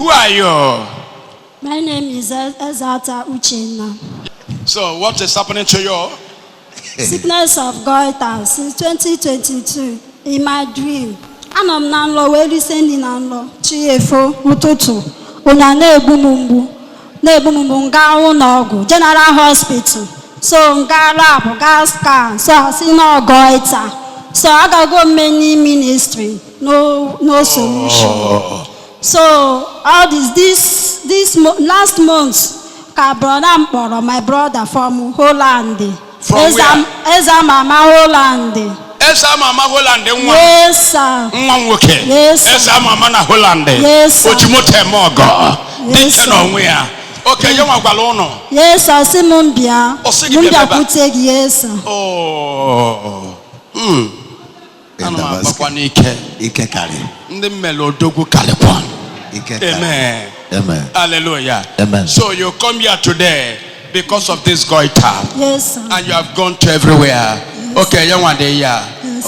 Who are you? My name is Ezata Uchenna. So, what is happening to you? Sickness of Goiter since 2022 in my dream. Anọ m na nlọ wee listening na nlọ chiefo ụtụtụ ụnya na-egbu mgbu nga ụlọ ọgwụ General Hospital. So nga lab ga scan so I see no Goiter. So I gotta go many ministry, no solution. So all this last month, my brother from Holland. From where? Eza Mama Holland. Eza Mama Holland. Yes, sir. Yes, sir. Eza Mama na Holland. Yes, sir. Ochimote mogo. Yes, sir. Okay, you want to yes, sir. Simumbia. Mumbia kutegi, yes, sir. Oh. Amen. Amen. Hallelujah. Amen. So you come here today because of this Goiter. Yes, sir. And you have gone to everywhere. Yes. Okay, you want there. Yes,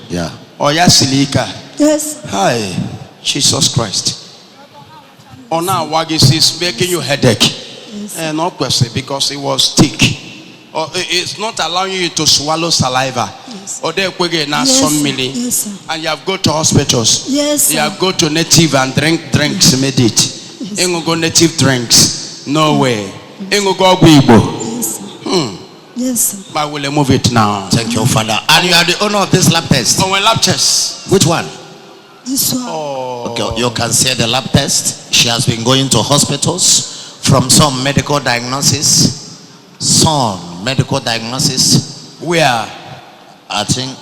Yeah. Oh, yeah, Silika. Yes. Hi, Jesus Christ. Oh, now Wagis is making you headache. Yes. And not because it was thick. Or it's not allowing you to swallow saliva. Yes. Or they're Yes, some milli. yes, sir. And you have go to hospitals. Yes, sir. You have go to native and drink drinks, medit. Yes. Ain't go native drinks. No way. Ain't go Igbo. Yes, sir. Yes, sir. But we'll move it now. Thank you, Father. And you are the owner of this lab test. Oh, lab test. Which one? This one. Oh. Okay, you can see the lab test. She has been going to hospitals from some medical diagnosis. Some medical diagnosis. Where? I think.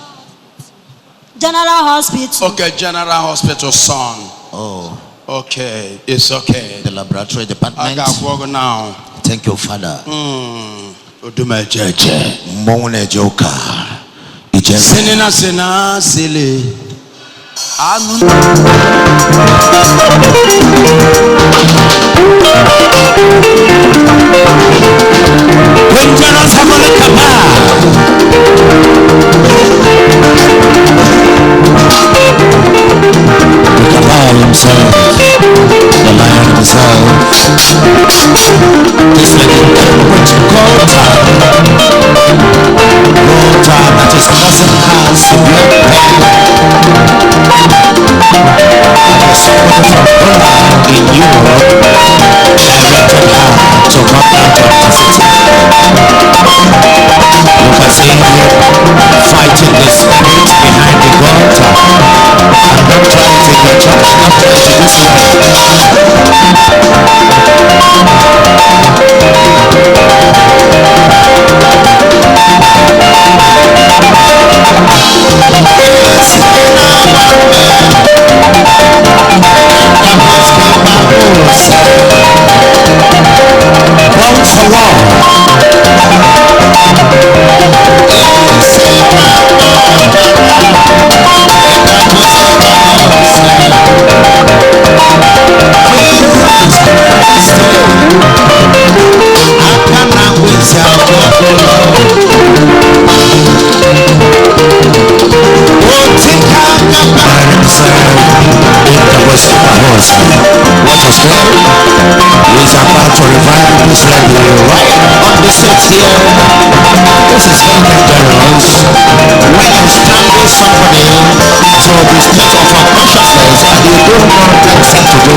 General Hospital. Okay, General Hospital, son. Oh. Okay, it's okay. The laboratory department. I got work now. Thank you, Father. Odumeje. Mbone joka. Sinina sina sile. When General's having a Kabal himself, the lion himself, this little which Goiter that is causing us to be somebody from Poland in Europe directed her to come out of the city. You can see him fighting the spirit behind the Goiter. And don't try it in your church, don't try it in this is about to revive this land right on the set here. This is very dangerous. When you strangle somebody to the state of unconsciousness and you don't know what to do.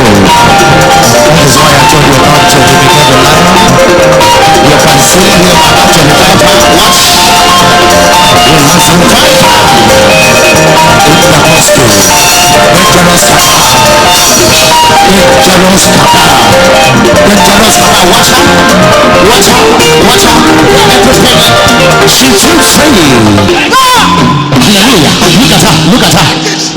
That is why I told you not to imitate the lion. You can see him about to revive her. Watch. He has revived her. In the gospel. Dangerous Kappa. Dangerous Kappa. Dangerous Kappa. Watch her. Watch her. Watch her. Everything. She keeps saying. Hallelujah. Look at her. Look at her.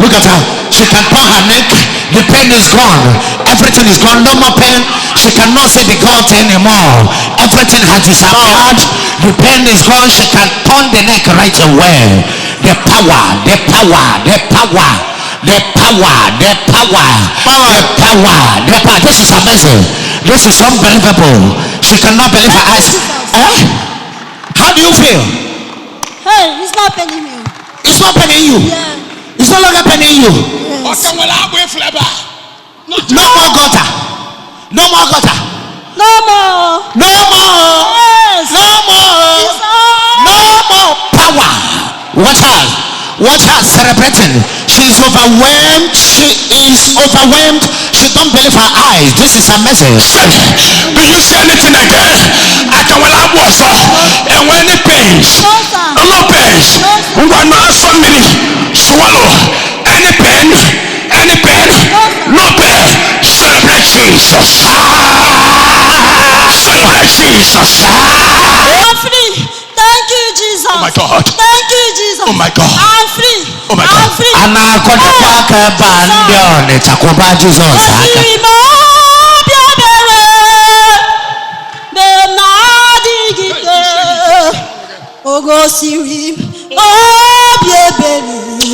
Look at her. She can turn her neck. The pain is gone. Everything is gone. No more pain. She cannot see the God anymore. Everything has disappeared. The pain is gone. She can turn the neck right away. The power. The power. The power. The power. The power. The power. The power. This is amazing. This is unbelievable. She cannot believe her eyes. How do you feel? Hey, it's not paining me. It's not paining you. Yeah. It's no longer paining you. Yeah. No more gutter. No more gutter. No more. No more. Yes. No more. It's all. No more power. Watch her. Watch her celebrating. She is overwhelmed. She is overwhelmed. She don't believe her eyes. This is her message. Do you see anything again? I can well have was and when it pains. No, sir. No pains. No, sir. Not so many. Swallow. Any pain. Any pain. No pain. Celebrate Jesus. Celebrate Jesus. I'm free. Thank you, Jesus. Oh my God. Thank you, Jesus. Oh my God. I'm free. Oh my I'm God. free. Ana akodepa ka ba ndi on takoba Jesus aka.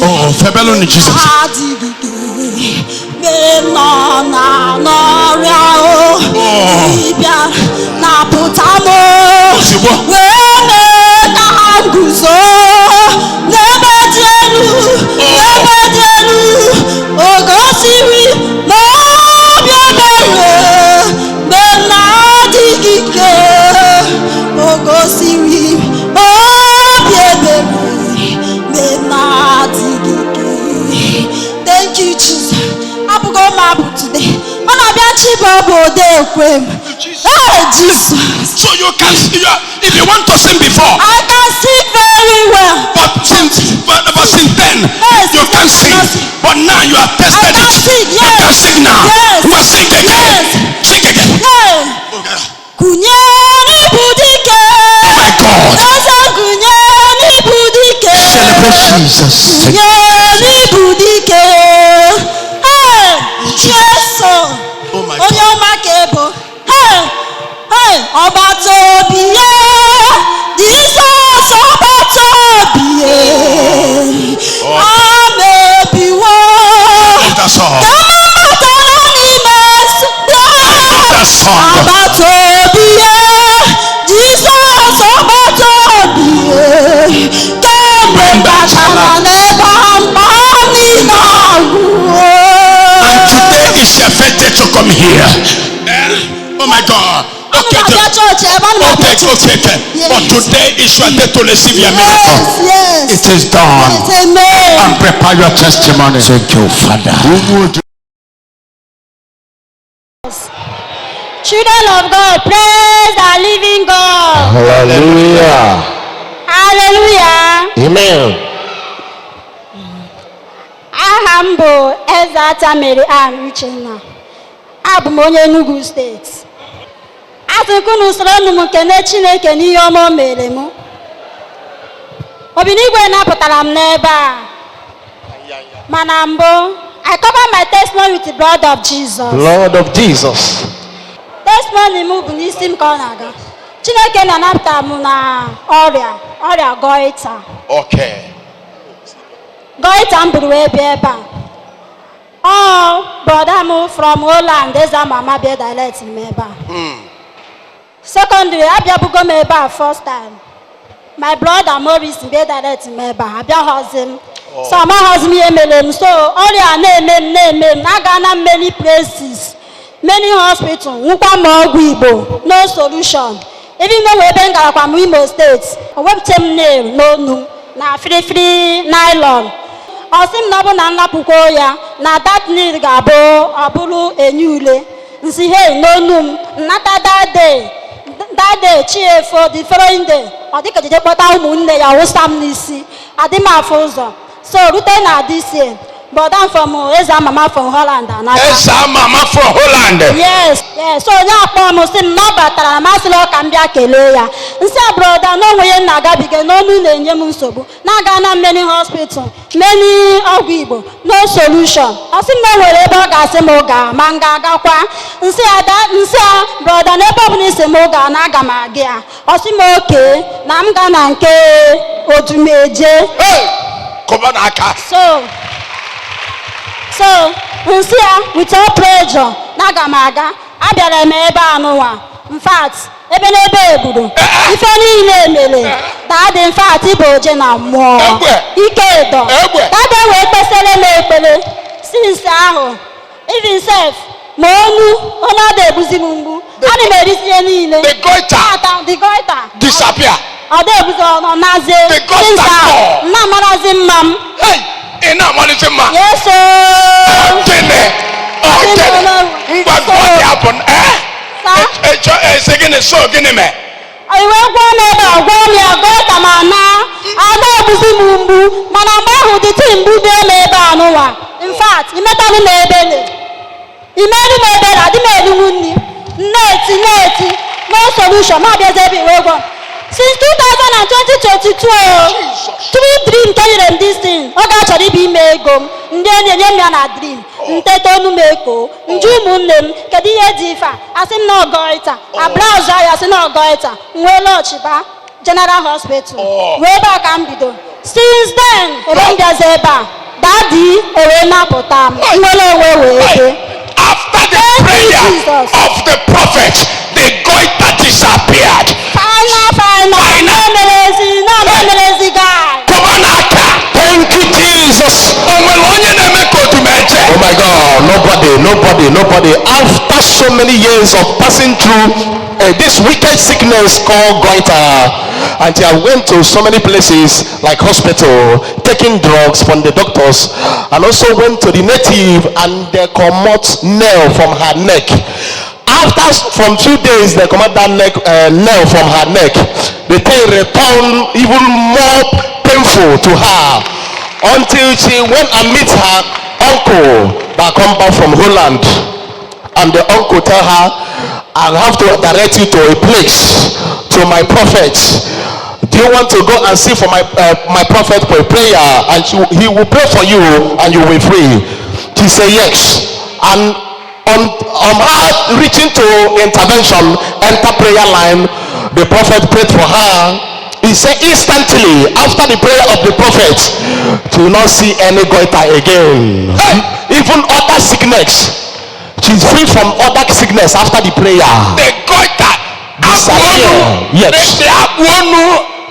Oh, Febelo ni Jesus. Thank you, Jesus. I'm going to today. Hey, Jesus. So you can see, if you want to sing before, I can sing very well. but since then, Yes, you can sing. But now you have tested I can it. sing, You yes. can sing now. Yes. Well, sing again. Yes. Sing again. Hey. Okay. Kunyeni budike. Oh my God. Sasa kunyeni budike. Celebrate Jesus. Kunyeni budike. Hey, Jesus. Oh my Onye God. ọma ka ebo. Hey, hey, ọgbata obi ya. Jesus ọgbata obi ya. Amebiwo. That's all. Kama matara n'ime That song. ọgbata obi ya. Jesus ọgbata obi ya. Kemgbe bachara n'ebe mkpa niile agwụwo. And today is your birthday to come here. Oh my God. Okay. Yes. But today is your day to receive your miracle. Yes. It is done. Yes, amen. And prepare your testimony. Thank you, Father. Children of God, praise the living God. Hallelujah. Hallelujah. Amen. Aha m bụ Ezata Mary Ann Uchenna. Abụ m onye Enugu steeti. Atụkụ usoro nụ m kene Chineke n'ihe ọma o mere m. Obinigwe napụtara m n'ebe a. Mana mbụ, I cover my testimony with the blood of Jesus. Lord of Jesus. Testimony m bụ n'isi m ka ọ na-aga. Chineke na-anapụta m na ọrịa Goiter. Okay. Goiter m buru wee bịa ebe a. Brother m from Holland, eze mama bịa direct m ebe a. Secondary, abịabugo m ebe a first time. My brother Maurice bịa direct m ebe a. Abịaghọzi m. So amaghọzi m ihe mere m. So ọrịa na-eme m. Na-aga na many places. Many hospitals. Nwụkwa m ọgwụ Igbo. No solution. Even though ebe m garakwa m Imo State. O wepụta m nail n'onu na free nylon. Ọ sị m na ọ bụ na nlapụkwa ya na that nail ga-abụ ọ bụrụ enye ule. Nsi hey n'onu m nnata that day chiefo the following day ọ dịka jeje kpọta ụmụnne ya wụsa m n'isi adị m afọ ụzọ so rute na this year but I'm from Eza Mama from Holland. Eza Mama from Holland. Yes. So onye akpọ m sị m na ọ batara na masịrị ọ ka m bịa kelee ya nsị a broda na onwe ya na-agabiga n'ọnụ na-enye m nsogbu na-aga na many hospital many ọgwụ Igbo no solution ọ sị m na nwere ebe ọ ga-asị m gaa ma m ga-agakwa nsị a broda na ebe ọ bụla isi m gaa na aga m aga ya ọ sị m oke na m gaa na nke Odumeje. Kọba n'aka. So, nsị a with all pressure na aga m aga abịara m ebe anụnwa in fact ebe n'ebe egburu ife niile emere daadị in fact ịbụ oje na mmụọ ike edo daadị wee kpesere m ekpere since ahụ even self ma onu ọ na-ebuzi m mgbu ana m erisi ihe niile The goiter the goiter disappear. ọ na-ebuzi ọ na-azie The goiter gone. na amarazi mma m. Hey, ị na-amalite mma. Yeso Gịnị? Ngwa God happen. Ese gịnị so gịnị mee? iwe gwọ m ebe a gwọ m ya goita ma na ada ebuzi m mgbu mana mgbe ahụ dị ti mgbu dị eme ebe a n'ụwa. In fact imetalụ m ebele imeri m ebele adị m erinwu nri nneti no solution ma abịazi ebe iwe gwọ since 2022 three dream tonyere m this thing ọ ga-achọrọ ibe ime ego m ndị enye m ya na dream nteta onu m eko nju ụmụnne m kedu ihe dị ife a asị m na Goiter abrauz ahịa asị na Goiter nwee lọchiba General Hospital wee ebe a ka m bido since then ebe m bịazi ebe a dadi ewee napụta m nwere onwe wee ebe. After the prayer of the prophet, the goiter disappeared. Final. No melezi guy. Come on, Aka. Thank you, Jesus. Oh my God, nobody. After so many years of passing through this wicked sickness called goiter, and I went to so many places like hospital, taking drugs from the doctors, and also went to the native and they commot nail from her neck. After from 2 days they commot that nail from her neck. The thing returned even more painful to her until she went and meet her uncle that come back from Holland, and the uncle tell her, I have to direct you to a place, to my prophet. Do you want to go and see for my prophet for a prayer, and he will pray for you and you will be free? She said yes. And on her reaching to intervention, enter prayer line, the prophet prayed for her. He said instantly after the prayer of the prophet, she will not see any goiter again. Even other sickness, she's free from other sickness after the prayer. The goiter disappear. Yes.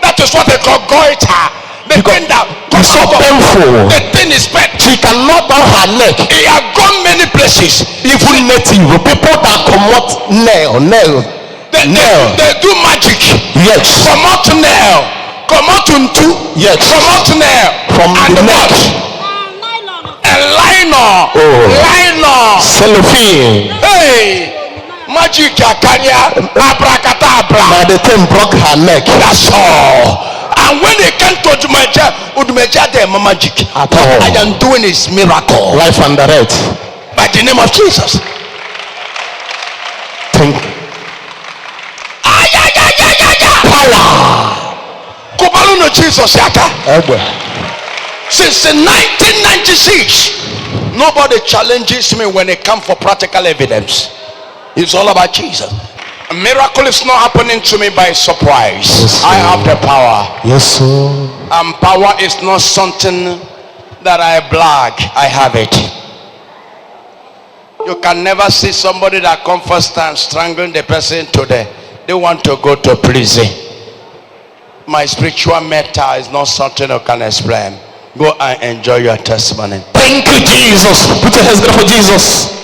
That is what they call goiter. The thing that it's so painful. The thing is bad. She cannot down her neck. He has gone many places. Even native people that commot nail. They do magic. Yes. Come out nail. Come out into. Yes. Come out nail. From and the neck. A liner. Liner. Cellophane. Hey. Magic akanya. Abracadabra. Now the thing broke her neck. That's all. And when they came to Odumeje, they are magic. At all. I am doing is miracle. Life and direct. By the name of Jesus. Think. Power. Kubaluno Jesus yaka. Since 1996, nobody challenges me when it comes for practical evidence. It's all about Jesus. A miracle is not happening to me by surprise. Yes, I have the power. Yes, sir. And power is not something that I brag. I have it. You can never see somebody that comes first and strangling the person today. They want to go to prison. My spiritual matter is not something you can explain. Go and enjoy your testimony. Thank you, Jesus. Put your hands together for Jesus.